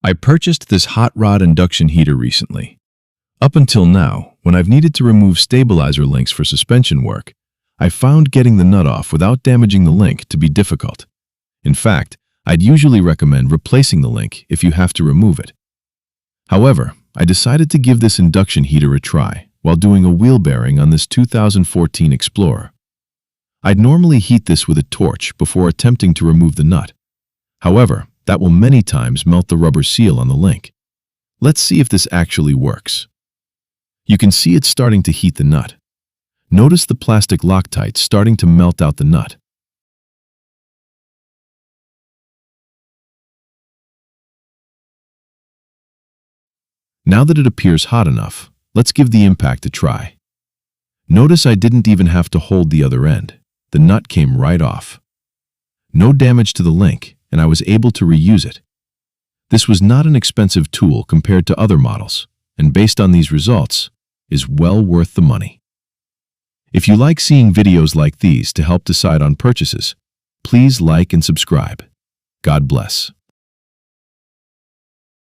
I purchased this hot rod induction heater recently. Up until now, when I've needed to remove stabilizer links for suspension work, I found getting the nut off without damaging the link to be difficult. In fact, I'd usually recommend replacing the link if you have to remove it. However, I decided to give this induction heater a try while doing a wheel bearing on this 2014 Explorer. I'd normally heat this with a torch before attempting to remove the nut. However, that will many times melt the rubber seal on the link. Let's see if this actually works. You can see it's starting to heat the nut. Notice the plastic Loctite starting to melt out the nut. Now that it appears hot enough, let's give the impact a try. Notice I didn't even have to hold the other end. The nut came right off. No damage to the link, and I was able to reuse it. This was not an expensive tool compared to other models, and based on these results, is well worth the money. If you like seeing videos like these to help decide on purchases, please like and subscribe. God bless.